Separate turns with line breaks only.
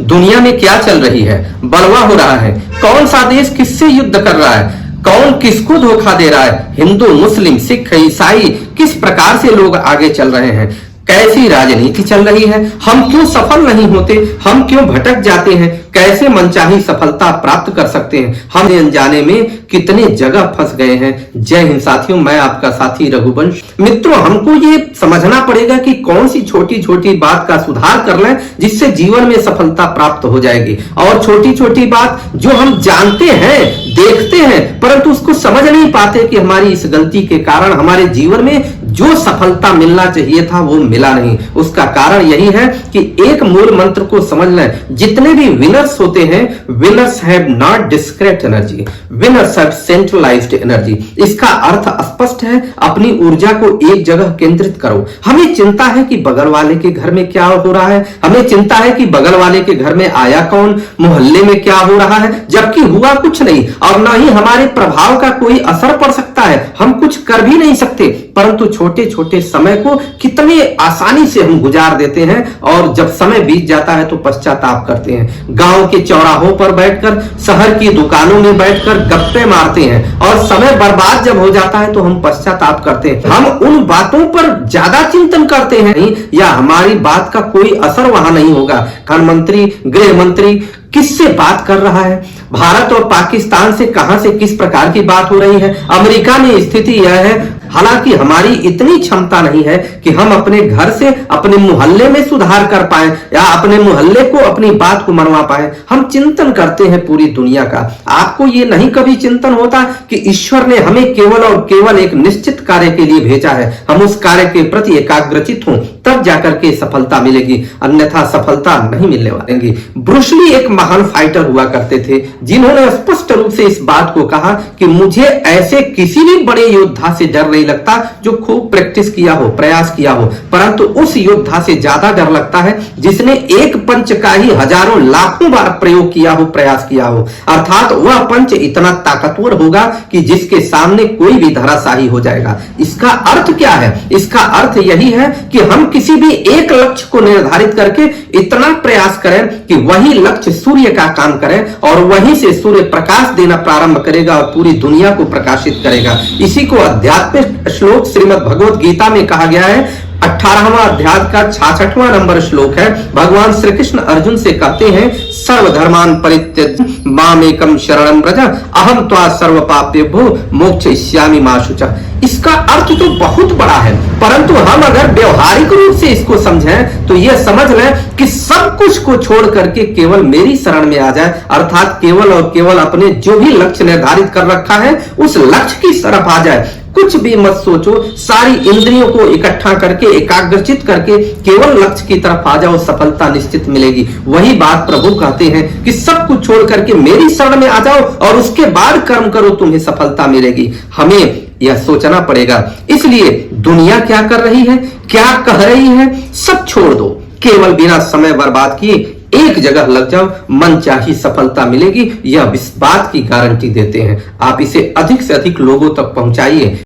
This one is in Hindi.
दुनिया में क्या चल रही है? बलवा हो रहा है। कौन सा देश किससे युद्ध कर रहा है? कौन किसको धोखा दे रहा है? हिंदू, मुस्लिम, सिख, ईसाई, किस प्रकार से लोग आगे चल रहे हैं? कैसी राजनीति चल रही है? हम क्यों सफल नहीं होते? हम क्यों भटक जाते हैं? कैसे मनचाही सफलता प्राप्त कर सकते हैं? हम अनजाने में कितने जगह फंस गए हैं। जय हिंद साथियों, मैं आपका साथी रघुवंश। मित्रों, हमको ये समझना पड़ेगा कि कौन सी छोटी छोटी बात का सुधार कर लें जिससे जीवन में सफलता प्राप्त हो जाएगी, और छोटी छोटी बात जो हम जानते हैं, देखते हैं, परंतु उसको समझ नहीं पाते कि हमारी इस गलती के कारण हमारे जीवन में जो सफलता मिलना चाहिए था वो मिला नहीं। उसका कारण यही है कि एक मूल मंत्र को समझ लें। जितने भी विनर्स होते हैं, winners have not discrete energy, winners have centralised energy. इसका अर्थ स्पष्ट है, अपनी ऊर्जा को एक जगह केंद्रित करो। हमें चिंता है कि बगल वाले के घर में क्या हो रहा है, हमें चिंता है कि बगल वाले के घर में आया कौन, मोहल्ले में क्या हो रहा है, जबकि हुआ कुछ नहीं और न ही हमारे प्रभाव का कोई असर पड़ सकता है। हम कुछ कर भी नहीं सकते, परंतु छोटे छोटे समय को कितने आसानी से हम गुजार देते हैं, और जब समय बीत जाता है तो पश्चाताप करते हैं। गांव के चौराहों पर बैठकर, शहर की दुकानों में बैठकर गप्पे मारते हैं, और समय बर्बाद जब हो जाता है तो हम पश्चाताप करते हैं। हम उन बातों पर ज्यादा चिंतन करते हैं या हमारी बात का कोई असर वहां नहीं होगा। प्रधानमंत्री, गृह मंत्री किससे बात कर रहा है, भारत और पाकिस्तान से कहां से किस प्रकार की बात हो रही है, अमेरिका में स्थिति यह है। हालांकि हमारी इतनी क्षमता नहीं है कि हम अपने घर से अपने मोहल्ले में सुधार कर पाए या अपने मोहल्ले को अपनी बात को मनवा पाए। हम चिंतन करते हैं पूरी दुनिया का। आपको ये नहीं कभी चिंतन होता कि ईश्वर ने हमें केवल और केवल एक निश्चित कार्य के लिए भेजा है, हम उस कार्य के प्रति एकाग्रचित हों, तब जाकर के सफलता मिलेगी, अन्यथा सफलता नहीं मिलने वाली। ब्रूस ली एक महान फाइटर हुआ करते थे, जिन्होंने स्पष्ट रूप से इस बात को कहा कि मुझे ऐसे किसी भी बड़े योद्धा से डर नहीं लगता जो खूब प्रैक्टिस किया हो, प्रयास किया हो, परंतु उस योद्धा से ज्यादा डर लगता है जिसने एक पंच का ही हजारों लाखों बार प्रयोग किया हो, प्रयास किया हो। अर्थात वह पंच इतना ताकतवर होगा कि जिसके सामने कोई भी धराशायी हो जाएगा। इसका अर्थ क्या है? इसका अर्थ यही है कि हम किसी भी एक लक्ष्य को निर्धारित करके इतना प्रयास करें कि वही लक्ष्य सूर्य का काम करे और वहीं से सूर्य प्रकाश देना प्रारंभ करेगा और पूरी दुनिया को प्रकाशित करेगा। इसी को आध्यात्मिक श्लोक श्रीमद् भगवत गीता में कहा गया है। 18वां अध्याय का 66वां नंबर श्लोक है। भगवान श्री कृष्ण अर्जुन से कहते हैं, सर्वधर्मान परित्यज्य मामेकम शरणं व्रज अहम त्वा सर्व पापेभ्यो मोक्षयिष्यामि मा शुचः। इसका अर्थ तो बहुत बड़ा है, परंतु हम अगर व्यवहारिक रूप से इसको समझें तो यह समझ लें कि सब कुछ को छोड़ करके केवल मेरी शरण में आ जाए, अर्थात केवल और केवल अपने जो भी लक्ष्य निर्धारित कर रखा है उस लक्ष्य की तरफ आ जाए। कुछ भी मत सोचो, सारी इंद्रियों को इकट्ठा करके, एकाग्रचित करके केवल लक्ष्य की तरफ आ जाओ, सफलता निश्चित मिलेगी। वही बात प्रभु कहते हैं कि सब कुछ छोड़ करके मेरी शरण में आ जाओ और उसके बाद कर्म करो, तुम्हें सफलता मिलेगी। हमें यह सोचना पड़ेगा। इसलिए दुनिया क्या कर रही है, क्या कह रही है, सब छोड़ दो, केवल बिना समय बर्बाद किए एक जगह लग जाओ, मनचाही सफलता मिलेगी। यह इस बात की गारंटी देते हैं। आप इसे अधिक से अधिक लोगों तक पहुंचाइए।